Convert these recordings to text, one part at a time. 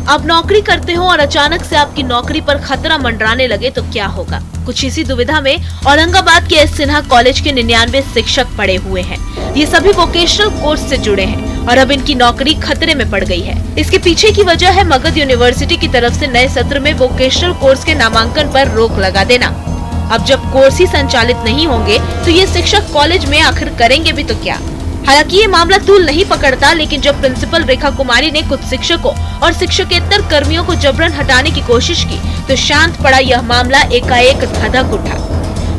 आप नौकरी करते हो और अचानक से आपकी नौकरी पर खतरा मंडराने लगे तो क्या होगा। कुछ इसी दुविधा में औरंगाबाद के एस सिन्हा कॉलेज के 99 शिक्षक पड़े हुए हैं। ये सभी वोकेशनल कोर्स से जुड़े हैं और अब इनकी नौकरी खतरे में पड़ गई है। इसके पीछे की वजह है मगध यूनिवर्सिटी की तरफ से नए सत्र में वोकेशनल कोर्स के नामांकन पर रोक लगा देना। अब जब कोर्स ही संचालित नहीं होंगे तो ये शिक्षक कॉलेज में आखिर करेंगे भी तो क्या। हालांकि ये मामला तूल नहीं पकड़ता, लेकिन जब प्रिंसिपल रेखा कुमारी ने कुछ शिक्षकों और शिक्षकेतर कर्मियों को जबरन हटाने की कोशिश की तो शांत पड़ा यह मामला एकाएक धधक उठा।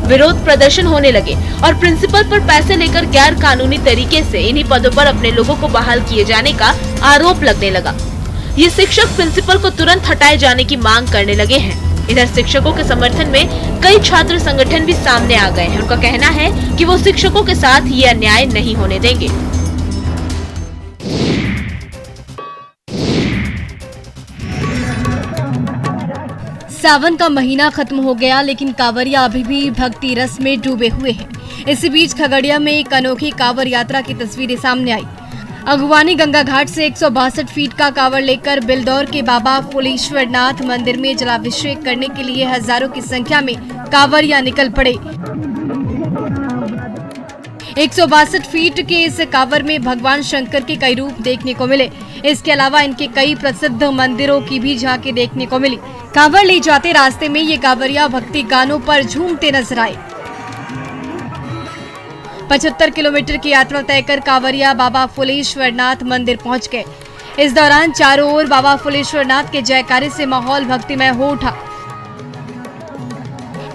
विरोध प्रदर्शन होने लगे और प्रिंसिपल पर पैसे लेकर गैर कानूनी तरीके से इन्हीं पदों पर अपने लोगों को बहाल किए जाने का आरोप लगने लगा। ये शिक्षक प्रिंसिपल को तुरंत हटाए जाने की मांग करने लगे हैं। इधर शिक्षकों के समर्थन में कई छात्र संगठन भी सामने आ गए हैं। उनका कहना है कि वो शिक्षकों के साथ ये अन्याय नहीं होने देंगे। सावन का महीना खत्म हो गया, लेकिन कांवरिया अभी भी भक्ति रस में डूबे हुए हैं। इसी बीच खगड़िया में एक अनोखी कांवर यात्रा की तस्वीरें सामने आई। अगवानी गंगा घाट से 162 फीट का कांवड़ लेकर बिलदौर के बाबा फुलेश्वरनाथ मंदिर में जलाभिषेक करने के लिए हजारों की संख्या में कांवरिया निकल पड़े। 162 फीट के इस कांवड़ में भगवान शंकर के कई रूप देखने को मिले। इसके अलावा इनके कई प्रसिद्ध मंदिरों की भी झांकी देखने को मिली। कांवड़ ले जाते रास्ते में ये कांवरिया भक्ति गानों पर झूमते नजर आए। 75 किलोमीटर की यात्रा तय कर कांवरिया बाबा फुलेश्वरनाथ मंदिर पहुंच गए। इस दौरान चारों ओर बाबा फुलेश्वरनाथ के जयकारे से माहौल भक्तिमय हो उठा।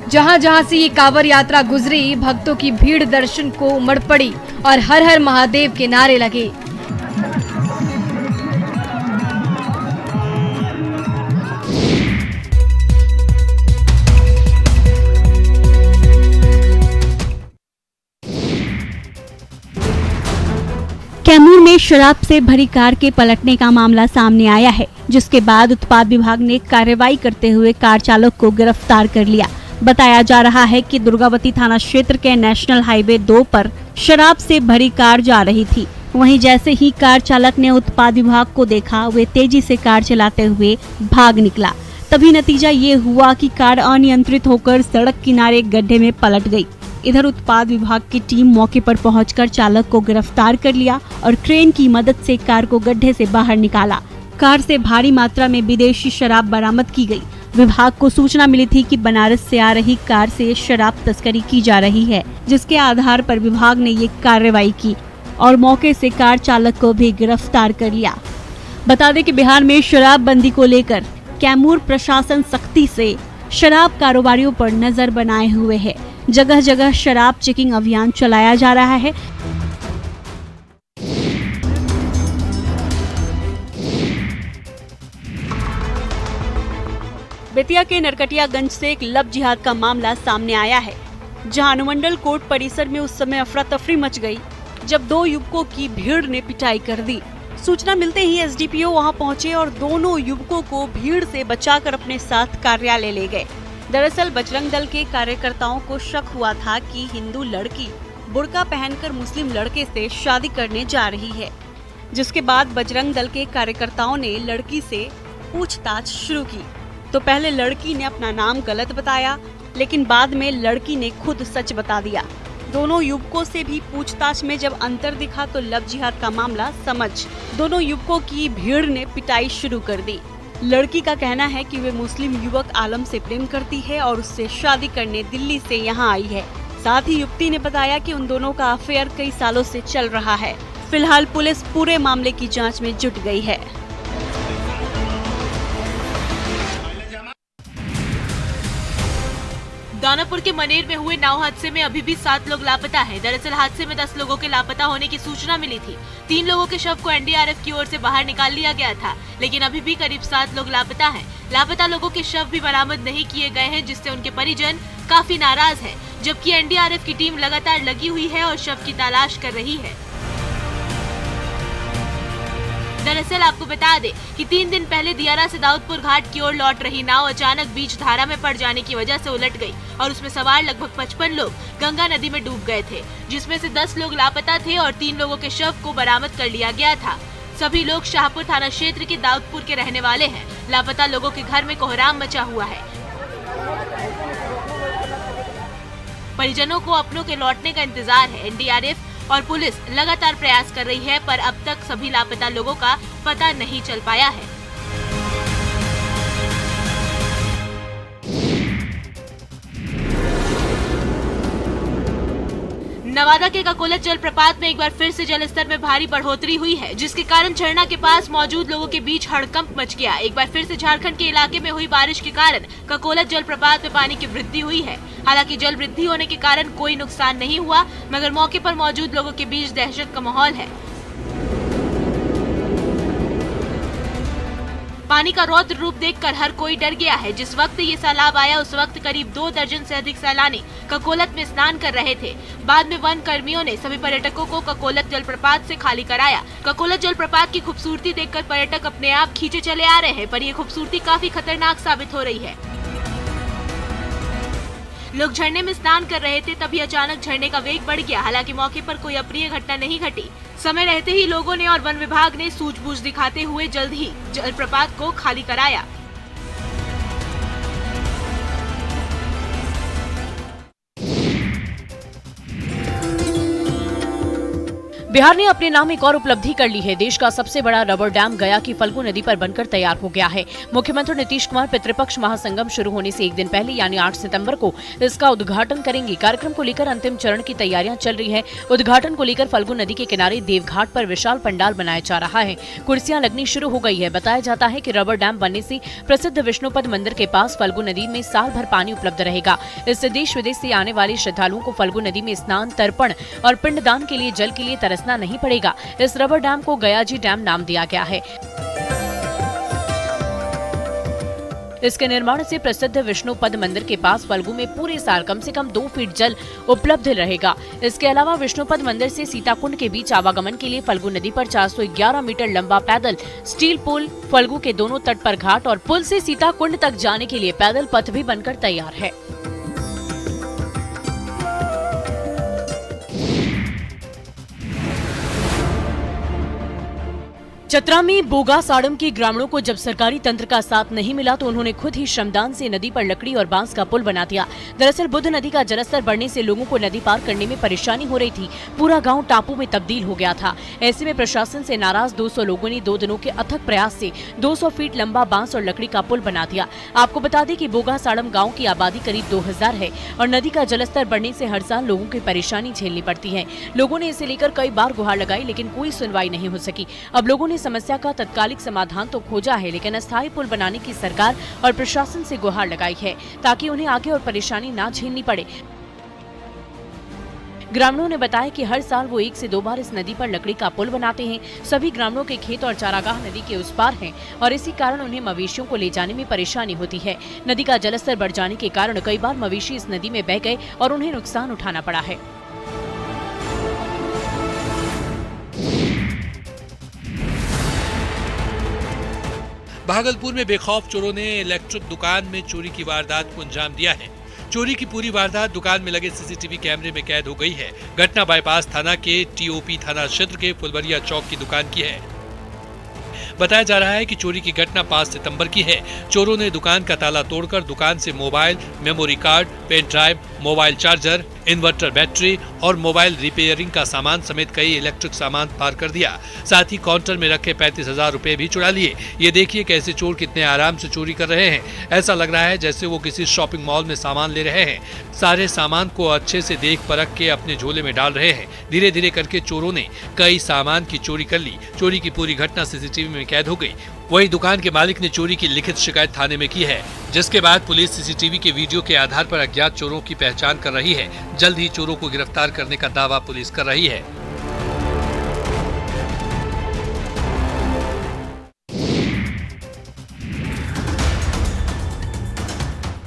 जहां जहां से ये कांवर यात्रा गुजरी, भक्तों की भीड़ दर्शन को उमड़ पड़ी और हर हर महादेव के नारे लगे। कैमूर में शराब से भरी कार के पलटने का मामला सामने आया है, जिसके बाद उत्पाद विभाग ने कार्रवाई करते हुए कार चालक को गिरफ्तार कर लिया। बताया जा रहा है कि दुर्गावती थाना क्षेत्र के नेशनल हाईवे 2 पर शराब से भरी कार जा रही थी। वहीं जैसे ही कार चालक ने उत्पाद विभाग को देखा, वे तेजी से कार चलाते हुए भाग निकला। तभी नतीजा ये हुआ कि कार अनियंत्रित होकर सड़क किनारे गड्ढे में पलट गई। इधर उत्पाद विभाग की टीम मौके पर पहुंचकर चालक को गिरफ्तार कर लिया और क्रेन की मदद से कार को गड्ढे से बाहर निकाला। कार से भारी मात्रा में विदेशी शराब बरामद की गई। विभाग को सूचना मिली थी कि बनारस से आ रही कार से शराब तस्करी की जा रही है, जिसके आधार पर विभाग ने ये कार्रवाई की और मौके से कार चालक को भी गिरफ्तार कर लिया। बता दें कि बिहार में शराबबंदी को लेकर कैमूर प्रशासन सख्ती से शराब कारोबारियों पर नजर बनाए हुए है। जगह जगह शराब चेकिंग अभियान चलाया जा रहा है। बेतिया के नरकटियागंज से एक लव जिहाद का मामला सामने आया है, जहां अनुमंडल कोर्ट परिसर में उस समय अफरा तफरी मच गई जब दो युवकों की भीड़ ने पिटाई कर दी। सूचना मिलते ही एसडीपीओ वहां पहुंचे और दोनों युवकों को भीड़ से बचाकर अपने साथ कार्यालय ले गए। दरअसल बजरंग दल के कार्यकर्ताओं को शक हुआ था कि हिंदू लड़की बुर्का पहनकर मुस्लिम लड़के से शादी करने जा रही है, जिसके बाद बजरंग दल के कार्यकर्ताओं ने लड़की से पूछताछ शुरू की। तो पहले लड़की ने अपना नाम गलत बताया, लेकिन बाद में लड़की ने खुद सच बता दिया। दोनों युवकों से भी पूछताछ में जब अंतर दिखा तो लव जिहाद का मामला समझ दोनों युवकों की भीड़ ने पिटाई शुरू कर दी। लड़की का कहना है कि वे मुस्लिम युवक आलम से प्रेम करती है और उससे शादी करने दिल्ली से यहाँ आई है। साथ ही युवती ने बताया कि उन दोनों का अफेयर कई सालों से चल रहा है। फिलहाल पुलिस पूरे मामले की जांच में जुट गई है। दानापुर के मनेर में हुए नाव हादसे में अभी भी 7 लोग लापता हैं। दरअसल हादसे में 10 लोगों के लापता होने की सूचना मिली थी। 3 लोगों के शव को एनडीआरएफ की ओर से बाहर निकाल लिया गया था, लेकिन अभी भी करीब 7 लोग लापता हैं। लापता लोगों के शव भी बरामद नहीं किए गए हैं, जिससे उनके परिजन काफी नाराज हैं, जबकि एनडीआरएफ की टीम लगातार लगी हुई है और शव की तलाश कर रही है। दरअसल आपको बता दें कि 3 दिन पहले दियारा से दाऊदपुर घाट की ओर लौट रही नाव अचानक बीच धारा में पड़ जाने की वजह से उलट गई और उसमें सवार लगभग 55 लोग गंगा नदी में डूब गए थे, जिसमें से 10 लोग लापता थे और 3 लोगों के शव को बरामद कर लिया गया था। सभी लोग शाहपुर थाना क्षेत्र के दाऊदपुर के रहने वाले हैं। लापता लोगों के घर में कोहराम मचा हुआ है। परिजनों को अपनों के लौटने का इंतजार है। एनडीआरएफ और पुलिस लगातार प्रयास कर रही है, पर अब तक सभी लापता लोगों का पता नहीं चल पाया है। नवादा के ककोलत जलप्रपात में एक बार फिर से जलस्तर में भारी बढ़ोतरी हुई है, जिसके कारण झरना के पास मौजूद लोगों के बीच हड़कंप मच गया। एक बार फिर से झारखंड के इलाके में हुई बारिश के कारण ककोलत जलप्रपात में पानी की वृद्धि हुई है। हालांकि जल वृद्धि होने के कारण कोई नुकसान नहीं हुआ, मगर मौके पर मौजूद लोगों के बीच दहशत का माहौल है। पानी का रौद्र रूप देखकर हर कोई डर गया है। जिस वक्त ये सैलाब आया उस वक्त करीब 2 दर्जन से अधिक सैलानी ककोलत में स्नान कर रहे थे। बाद में वन कर्मियों ने सभी पर्यटकों को ककोलत जलप्रपात से खाली कराया। ककोलत जलप्रपात की खूबसूरती देखकर पर्यटक अपने आप खींचे चले आ रहे हैं, पर ये खूबसूरती काफी खतरनाक साबित हो रही है। लोग झरने में स्नान कर रहे थे, तभी अचानक झरने का वेग बढ़ गया। हालांकि मौके पर कोई अप्रिय घटना नहीं घटी। समय रहते ही लोगों ने और वन विभाग ने सूझबूझ दिखाते हुए जल्द ही जलप्रपात को खाली कराया। बिहार ने अपने नाम एक और उपलब्धि कर ली है। देश का सबसे बड़ा रबर डैम गया की फल्गु नदी पर बनकर तैयार हो गया है। मुख्यमंत्री नीतीश कुमार पितृपक्ष महासंगम शुरू होने से एक दिन पहले यानी 8 सितंबर को इसका उद्घाटन करेंगे। कार्यक्रम को लेकर अंतिम चरण की तैयारियां चल रही है। उद्घाटन को लेकर फल्गु नदी के किनारे देवघाट पर विशाल पंडाल बनाया जा रहा है। कुर्सियां लगनी शुरू हो गई है। बताया जाता है कि रबर डैम बनने से प्रसिद्ध विष्णुपद मंदिर के पास फल्गु नदी में साल भर पानी उपलब्ध रहेगा। इससे देश विदेश से आने वाले श्रद्धालुओं को फल्गु नदी में स्नान, तर्पण और पिंडदान के लिए जल के लिए तरसना नहीं पड़ेगा। इस रबर डैम को गयाजी डैम नाम दिया गया है। इसके निर्माण से प्रसिद्ध विष्णुपद मंदिर के पास फल्गु में पूरे साल कम से कम 2 फीट जल उपलब्ध रहेगा। इसके अलावा विष्णुपद मंदिर से सीताकुंड के बीच आवागमन के लिए फल्गु नदी पर 411 मीटर लंबा पैदल स्टील पुल, फल्गु के दोनों तट पर घाट और पुल से सीताकुंड तक जाने के लिए पैदल पथ भी बनकर तैयार है। चतरा में बोगा साड़म के ग्रामीणों को जब सरकारी तंत्र का साथ नहीं मिला तो उन्होंने खुद ही श्रमदान से नदी पर लकड़ी और बांस का पुल बना दिया। दरअसल बुध नदी का जलस्तर बढ़ने से लोगों को नदी पार करने में परेशानी हो रही थी। पूरा गांव टापू में तब्दील हो गया था। ऐसे में प्रशासन से नाराज 200 लोगों ने 2 दिनों के अथक प्रयास से 200 फीट लंबा बांस और लकड़ी का पुल बना दिया। आपको बता दें कि बोगा साड़म गाँव की आबादी करीब 2000 है और नदी का जलस्तर बढ़ने से हर साल लोगों की परेशानी झेलनी पड़ती है। लोगों ने इसे लेकर कई बार गुहार लगाई, लेकिन कोई सुनवाई नहीं हो सकी। अब लोगों ने समस्या का तत्कालिक समाधान तो खोजा है, लेकिन अस्थायी पुल बनाने की सरकार और प्रशासन से गुहार लगाई है ताकि उन्हें आगे और परेशानी ना झेलनी पड़े। ग्रामीणों ने बताया कि हर साल वो 1 से 2 बार इस नदी पर लकड़ी का पुल बनाते हैं। सभी ग्रामीणों के खेत और चारागाह नदी के उस पार हैं और इसी कारण उन्हें मवेशियों को ले जाने में परेशानी होती है। नदी का जलस्तर बढ़ जाने के कारण कई बार मवेशी इस नदी में बह गए और उन्हें नुकसान उठाना पड़ा है। भागलपुर में बेखौफ चोरों ने इलेक्ट्रिक दुकान में चोरी की वारदात को अंजाम दिया है। चोरी की पूरी वारदात दुकान में लगे सीसीटीवी कैमरे में कैद हो गई है। घटना बाईपास थाना के टीओपी थाना क्षेत्र के फुलवरिया चौक की दुकान की है। बताया जा रहा है कि चोरी की घटना 5 सितंबर की है। चोरों ने दुकान का ताला तोड़कर दुकान से mobile, memory card, pen drive, mobile charger, inverter battery और मोबाइल रिपेयरिंग का सामान समेत कई इलेक्ट्रिक सामान पार कर दिया। साथ ही काउंटर में रखे 35,000 रुपए भी चुरा लिए। ये देखिए कैसे चोर कितने आराम से चोरी कर रहे हैं। ऐसा लग रहा है जैसे वो किसी शॉपिंग मॉल में सामान ले रहे हैं। सारे सामान को अच्छे से देख परख के अपने झोले में डाल रहे हैं। धीरे धीरे करके चोरों ने कई सामान की चोरी कर ली। चोरी की पूरी घटना सीसीटीवी में कैद हो गई। वहीं दुकान के मालिक ने चोरी की लिखित शिकायत थाने में की है, जिसके बाद पुलिस सीसीटीवी के वीडियो के आधार पर अज्ञात चोरों की पहचान कर रही है। जल्द ही चोरों को गिरफ्तार करने का दावा पुलिस कर रही है।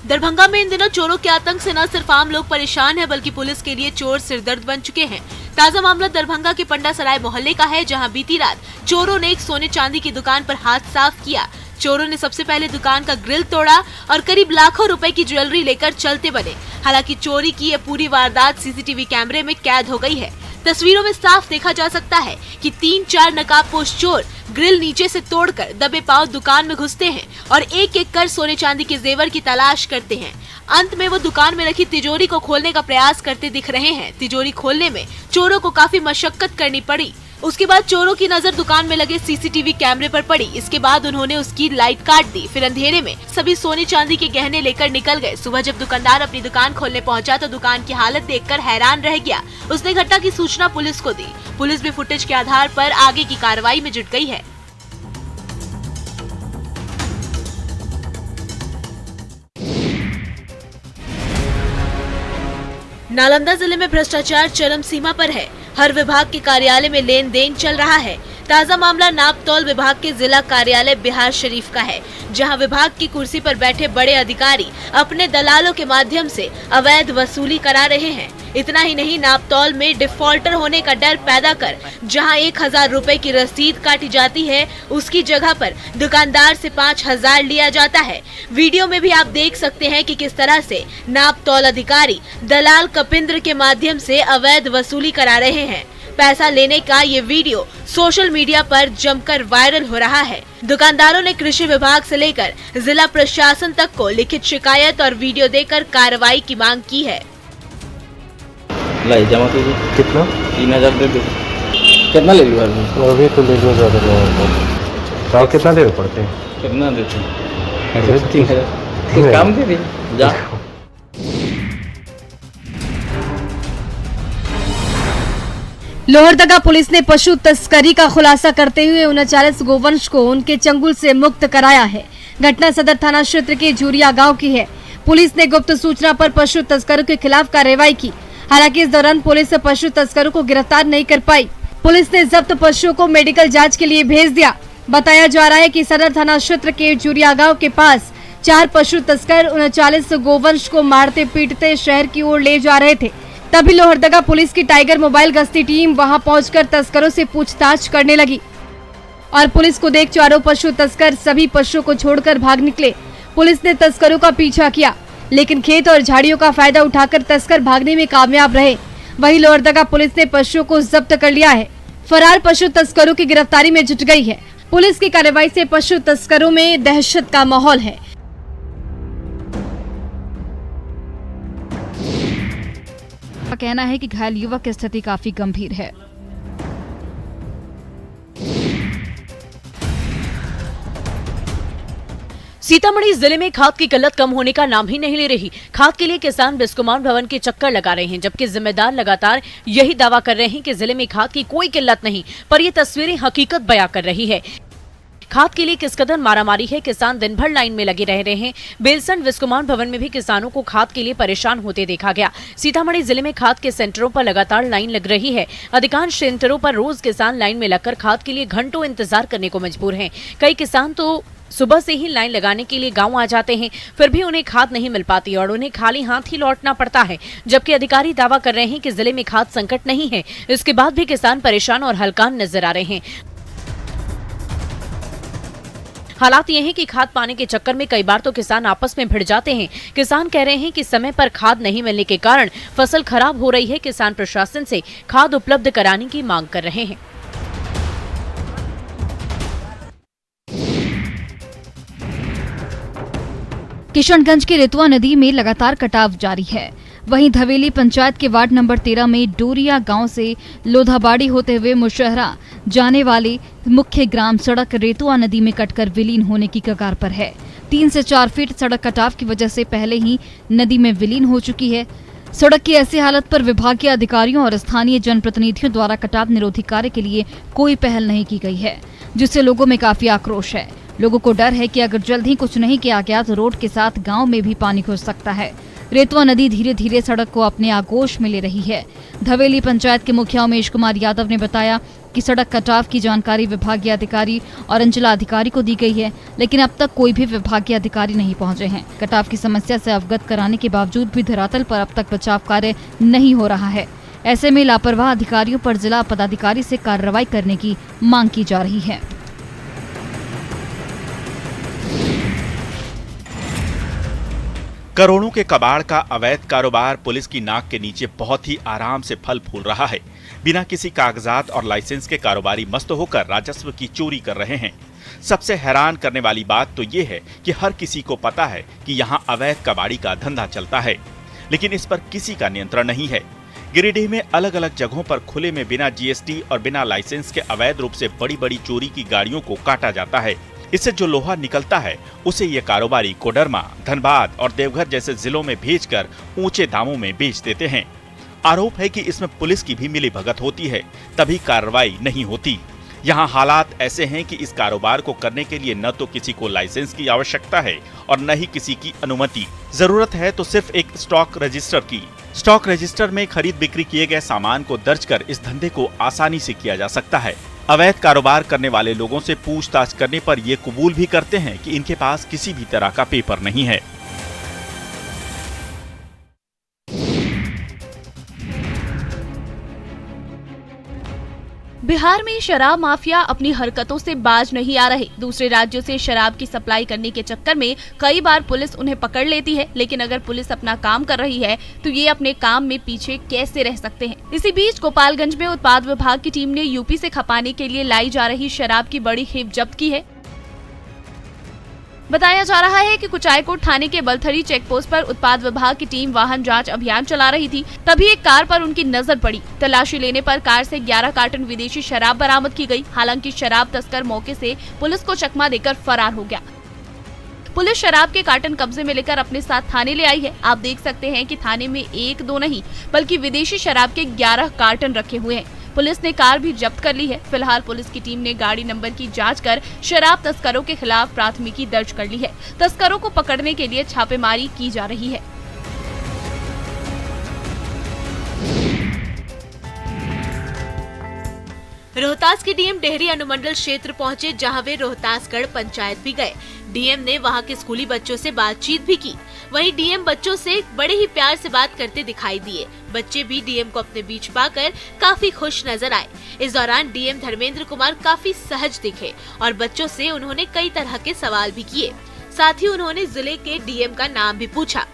दरभंगा में इन दिनों चोरों के आतंक से न सिर्फ आम लोग परेशान हैं, बल्कि पुलिस के लिए चोर सिरदर्द बन चुके हैं। ताजा मामला दरभंगा के पंडा सराय मोहल्ले का है, जहां बीती रात चोरों ने एक सोने चांदी की दुकान पर हाथ साफ किया। चोरों ने सबसे पहले दुकान का ग्रिल तोड़ा और करीब लाखों रुपए की ज्वेलरी लेकर चलते बने। हालांकि चोरी की ये पूरी वारदात सीसीटीवी कैमरे में कैद हो गई है। तस्वीरों में साफ देखा जा सकता है कि 3-4 नकाबपोश चोर ग्रिल नीचे से तोड़कर दबे पांव दुकान में घुसते हैं और एक-एक कर सोने चांदी के जेवर की तलाश करते हैं। अंत में वो दुकान में रखी तिजोरी को खोलने का प्रयास करते दिख रहे हैं। तिजोरी खोलने में चोरों को काफी मशक्कत करनी पड़ी। उसके बाद चोरों की नजर दुकान में लगे सीसीटीवी कैमरे पर पड़ी। इसके बाद उन्होंने उसकी लाइट काट दी। फिर अंधेरे में सभी सोने चांदी के गहने लेकर निकल गए। सुबह जब दुकानदार अपनी दुकान खोलने पहुंचा तो दुकान की हालत देखकर हैरान रह गया। उसने घटना की सूचना पुलिस को दी। पुलिस भी फुटेज के आधार पर आगे की कार्रवाई में जुट गई है। नालंदा जिले में भ्रष्टाचार चरम सीमा पर है। हर विभाग के कार्यालय में लेन देन चल रहा है। ताजा मामला नापतौल विभाग के जिला कार्यालय बिहार शरीफ का है, जहां विभाग की कुर्सी पर बैठे बड़े अधिकारी अपने दलालों के माध्यम से अवैध वसूली करा रहे हैं। इतना ही नहीं, नापतौल में डिफॉल्टर होने का डर पैदा कर जहां 1000 रुपए की रसीद काटी जाती है, उसकी जगह पर दुकानदार से 5000 लिया जाता है। वीडियो में भी आप देख सकते हैं कि किस तरह से नापतौल अधिकारी दलाल कपिंद्र के माध्यम से अवैध वसूली करा रहे हैं। पैसा लेने का ये वीडियो सोशल मीडिया पर जमकर वायरल हो रहा है। दुकानदारों ने कृषि विभाग से लेकर जिला प्रशासन तक को लिखित शिकायत और वीडियो देकर कार्रवाई की मांग की है। लाई जमा कीजिए। कितना? 3000 दे दो। कितना ले लियो अभी तो ले लो ज़्यादा। तो कितना देने पड़ते हैं? कितना देते हैं? 3000। कुछ काम दे दे जा। लोहरदगा पुलिस ने पशु तस्करी का खुलासा करते हुए 39 गोवंश को उनके चंगुल से मुक्त कराया है। घटना सदर थाना क्षेत्र के झूरिया गांव की है। पुलिस ने गुप्त सूचना पर पशु तस्करों के खिलाफ कार्रवाई की। हालांकि इस दौरान पुलिस पशु तस्करों को गिरफ्तार नहीं कर पाई। पुलिस ने जब्त पशुओं को मेडिकल जाँच के लिए भेज दिया। बताया जा रहा है कि सदर थाना क्षेत्र के झूरिया गाँव के पास 4 पशु तस्कर 39 गोवंश को मारते पीटते शहर की ओर ले जा रहे थे। तभी लोहरदगा पुलिस की टाइगर मोबाइल गश्ती टीम वहां पहुंचकर तस्करों से पूछताछ करने लगी और पुलिस को देख चारों पशु तस्कर सभी पशुओं को छोड़कर भाग निकले। पुलिस ने तस्करों का पीछा किया, लेकिन खेत और झाड़ियों का फायदा उठाकर तस्कर भागने में कामयाब रहे। वहीं लोहरदगा पुलिस ने पशुओं को जब्त कर लिया है। फरार पशु तस्करों की गिरफ्तारी में जुट गई है। पुलिस की कार्रवाई से पशु तस्करों में दहशत का माहौल है। का कहना है कि घायल युवक की स्थिति काफी गंभीर है। सीतामढ़ी जिले में खाद की किल्लत कम होने का नाम ही नहीं ले रही। खाद के लिए किसान बिस्कुमान भवन के चक्कर लगा रहे हैं, जबकि जिम्मेदार लगातार यही दावा कर रहे हैं कि जिले में खाद की कोई किल्लत नहीं, पर ये तस्वीरें हकीकत बयां कर रही है। खाद के लिए किस कदर मारामारी है। किसान दिन भर लाइन में लगे रह रहे हैं। बेलसंड बिस्कुमान भवन में भी किसानों को खाद के लिए परेशान होते देखा गया। सीतामढ़ी जिले में खाद के सेंटरों पर लगातार लाइन लग रही है। अधिकांश सेंटरों पर रोज किसान लाइन में लगकर खाद के लिए घंटों इंतजार करने को मजबूर हैं। कई किसान तो सुबह से ही लाइन लगाने के लिए गांव आ जाते हैं, फिर भी उन्हें खाद नहीं मिल पाती और उन्हें खाली हाथ ही लौटना पड़ता है। जबकि अधिकारी दावा कर रहे हैं कि जिले में खाद संकट नहीं है। इसके बाद भी किसान परेशान और हलकान नजर आ रहे हैं। हालात ये हैं कि खाद पाने के चक्कर में कई बार तो किसान आपस में भिड़ जाते हैं। किसान कह रहे हैं कि समय पर खाद नहीं मिलने के कारण फसल खराब हो रही है। किसान प्रशासन से खाद उपलब्ध कराने की मांग कर रहे हैं। किशनगंज के रेतुआ नदी में लगातार कटाव जारी है। वहीं धवेली पंचायत के वार्ड नंबर 13 में डोरिया गांव से लोधाबाड़ी होते हुए मुशहरा जाने वाली मुख्य ग्राम सड़क रेतुआ नदी में कटकर विलीन होने की कगार पर है। 3 से 4 फीट सड़क कटाव की वजह से पहले ही नदी में विलीन हो चुकी है। सड़क की ऐसी हालत पर विभागीय अधिकारियों और स्थानीय जनप्रतिनिधियों द्वारा कटाव निरोधी कार्य के लिए कोई पहल नहीं की गई है, जिससे लोगों में काफी आक्रोश है। लोगों को डर है कि अगर जल्द ही कुछ नहीं किया गया तो रोड के साथ गांव में भी पानी घुस सकता है। रेतुआ नदी धीरे धीरे सड़क को अपने आगोश में ले रही है। धवेली पंचायत के मुखिया उमेश कुमार यादव ने बताया कि सड़क कटाव की जानकारी विभागीय अधिकारी और अंचला अधिकारी को दी गई है, लेकिन अब तक कोई भी विभागीय अधिकारी नहीं पहुंचे हैं। कटाव की समस्या से अवगत कराने के बावजूद भी धरातल पर अब तक बचाव कार्य नहीं हो रहा है। ऐसे में लापरवाह अधिकारियों पर जिला पदाधिकारी से कार्रवाई करने की मांग की जा रही है। करोड़ों के कबाड़ का अवैध कारोबार पुलिस की नाक के नीचे बहुत ही आराम से फल फूल रहा है। बिना किसी कागजात और लाइसेंस के कारोबारी मस्त होकर राजस्व की चोरी कर रहे हैं। सबसे हैरान करने वाली बात तो ये है कि हर किसी को पता है कि यहाँ अवैध कबाड़ी का धंधा चलता है, लेकिन इस पर किसी का नियंत्रण नहीं है। गिरिडीह में अलग अलग जगहों पर खुले में बिना जीएसटी और बिना लाइसेंस के अवैध रूप से बड़ी बड़ी चोरी की गाड़ियों को काटा जाता है। इससे जो लोहा निकलता है उसे ये कारोबारी कोडरमा, धनबाद और देवघर जैसे जिलों में भेजकर ऊंचे दामों में बेच देते हैं। आरोप है कि इसमें पुलिस की भी मिलीभगत होती है, तभी कार्रवाई नहीं होती। यहाँ हालात ऐसे हैं कि इस कारोबार को करने के लिए न तो किसी को लाइसेंस की आवश्यकता है और न ही किसी की अनुमति। जरूरत है तो सिर्फ एक स्टॉक रजिस्टर की। स्टॉक रजिस्टर में खरीद बिक्री किए गए सामान को दर्ज कर इस धंधे को आसानी से किया जा सकता है। अवैध कारोबार करने वाले लोगों से पूछताछ करने पर ये कबूल भी करते हैं कि इनके पास किसी भी तरह का पेपर नहीं है। बिहार में शराब माफिया अपनी हरकतों से बाज नहीं आ रहे। दूसरे राज्यों से शराब की सप्लाई करने के चक्कर में कई बार पुलिस उन्हें पकड़ लेती है, लेकिन अगर पुलिस अपना काम कर रही है तो ये अपने काम में पीछे कैसे रह सकते हैं। इसी बीच गोपालगंज में उत्पाद विभाग की टीम ने यूपी से खपाने के लिए लाई जा रही शराब की बड़ी खेप जब्त की है। बताया जा रहा है कि कुचायकोट थाने के बलथरी चेकपोस्ट पर उत्पाद विभाग की टीम वाहन जांच अभियान चला रही थी, तभी एक कार पर उनकी नजर पड़ी। तलाशी लेने पर कार से 11 कार्टन विदेशी शराब बरामद की गई। हालांकि शराब तस्कर मौके से पुलिस को चकमा देकर फरार हो गया। पुलिस शराब के कार्टन कब्जे में लेकर अपने साथ थाने ले आई है। आप देख सकते हैं कि थाने में 1-2 नहीं बल्कि विदेशी शराब के 11 कार्टन रखे हुए हैं। पुलिस ने कार भी जब्त कर ली है। फिलहाल पुलिस की टीम ने गाड़ी नंबर की जांच कर शराब तस्करों के खिलाफ प्राथमिकी दर्ज कर ली है। तस्करों को पकड़ने के लिए छापेमारी की जा रही है। रोहतास के डीएम डेहरी अनुमंडल क्षेत्र पहुंचे, जहां वे रोहतासगढ़ पंचायत भी गए। डीएम ने वहां के स्कूली बच्चों से बातचीत भी की। वहीं डीएम बच्चों से बड़े ही प्यार से बात करते दिखाई दिए। बच्चे भी डीएम को अपने बीच पाकर काफी खुश नजर आए। इस दौरान डीएम धर्मेंद्र कुमार काफी सहज दिखे और बच्चों से उन्होंने कई तरह के सवाल भी किए। साथ ही उन्होंने जिले के डीएम का नाम भी पूछा,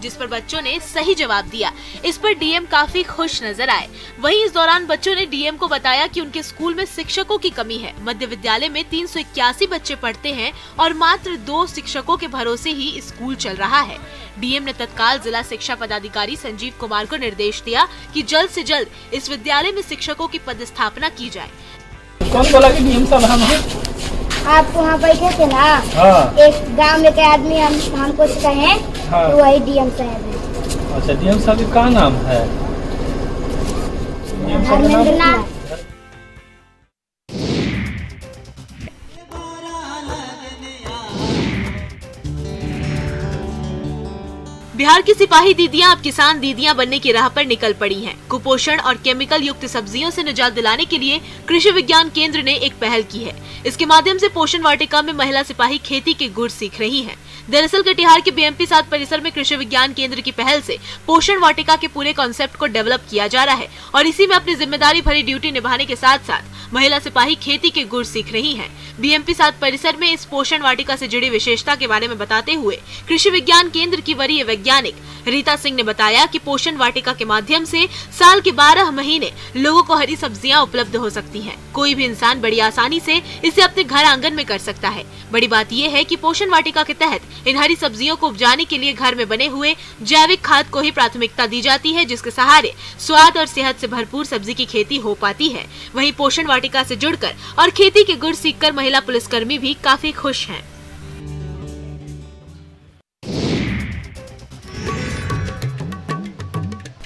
जिस पर बच्चों ने सही जवाब दिया। इस पर डीएम काफी खुश नजर आए। वहीं इस दौरान बच्चों ने डीएम को बताया कि उनके स्कूल में शिक्षकों की कमी है। मध्य विद्यालय में 381 बच्चे पढ़ते हैं और मात्र 2 शिक्षकों के भरोसे ही स्कूल चल रहा है। डीएम ने तत्काल जिला शिक्षा पदाधिकारी संजीव कुमार को निर्देश दिया कि जल्द से जल्द इस विद्यालय में शिक्षकों की पदस्थापना की जाए। कौन बोला कि डीएम साहब हम हैं? आप वहाँ बैठे थे ना, एक गांव में के आदमी हमको कहे, तो वही डीएम साहब है। अच्छा, डीएम साहब का नाम है? धर्मेंद्र नाथ। बिहार की सिपाही दीदियां अब किसान दीदियां बनने की राह पर निकल पड़ी हैं। कुपोषण और केमिकल युक्त सब्जियों से निजात दिलाने के लिए कृषि विज्ञान केंद्र ने एक पहल की है। इसके माध्यम से पोषण वाटिका में महिला सिपाही खेती के गुर सीख रही हैं। दरअसल कटिहार के बीएमपी 7 परिसर में कृषि विज्ञान केंद्र की पहल से पोषण वाटिका के पूरे कॉन्सेप्ट को डेवलप किया जा रहा है और इसी में अपनी जिम्मेदारी भरी ड्यूटी निभाने के साथ साथ महिला सिपाही खेती के गुर सीख रही हैं। बीएमपी 7 परिसर में इस पोषण वाटिका से जुड़ी विशेषता के बारे में बताते हुए कृषि विज्ञान केंद्र की वरीय वैज्ञानिक रीता सिंह ने बताया कि पोषण वाटिका के माध्यम से साल के 12 महीने लोगों को हरी सब्जियां उपलब्ध हो सकती हैं। कोई भी इंसान बड़ी आसानी से इसे अपने घर आंगन में कर सकता है। बड़ी बात यह है कि पोषण वाटिका के तहत इन हरी सब्जियों को उपजाने के लिए घर में बने हुए जैविक खाद को ही प्राथमिकता दी जाती है, जिसके सहारे स्वाद और सेहत से भरपूर सब्जी की खेती हो पाती है। वहीं पोषण वाटिका से जुड़कर और खेती के गुर सीखकर महिला पुलिसकर्मी भी काफी खुश हैं।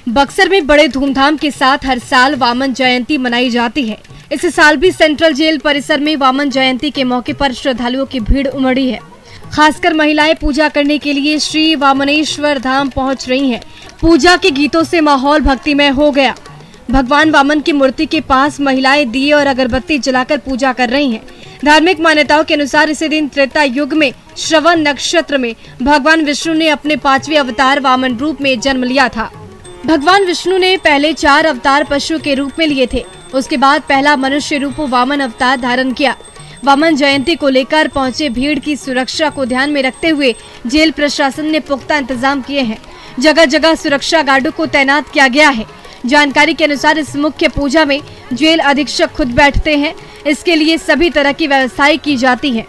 बक्सर में बड़े धूमधाम के साथ हर साल वामन जयंती मनाई जाती है। इस साल भी सेंट्रल जेल परिसर में वामन जयंती के मौके पर श्रद्धालुओं की भीड़ उमड़ी है। खासकर महिलाएं पूजा करने के लिए श्री वामनेश्वर धाम पहुंच रही हैं। पूजा के गीतों से माहौल भक्तिमय हो गया। भगवान वामन की मूर्ति के पास महिलाएं दिए और अगरबत्ती जलाकर पूजा कर रही हैं। धार्मिक मान्यताओं के अनुसार इसी दिन त्रेता युग में श्रवण नक्षत्र में भगवान विष्णु ने अपने 5वें अवतार वामन रूप में जन्म लिया था। भगवान विष्णु ने पहले 4 अवतार पशु के रूप में लिए थे। उसके बाद पहला मनुष्य रूप वामन अवतार धारण किया। वामन जयंती को लेकर पहुंचे भीड़ की सुरक्षा को ध्यान में रखते हुए जेल प्रशासन ने पुख्ता इंतजाम किए हैं। जगह जगह सुरक्षा गार्डों को तैनात किया गया है। जानकारी के अनुसार इस मुख्य पूजा में जेल अधीक्षक खुद बैठते हैं। इसके लिए सभी तरह की व्यवस्थाएं की जाती है।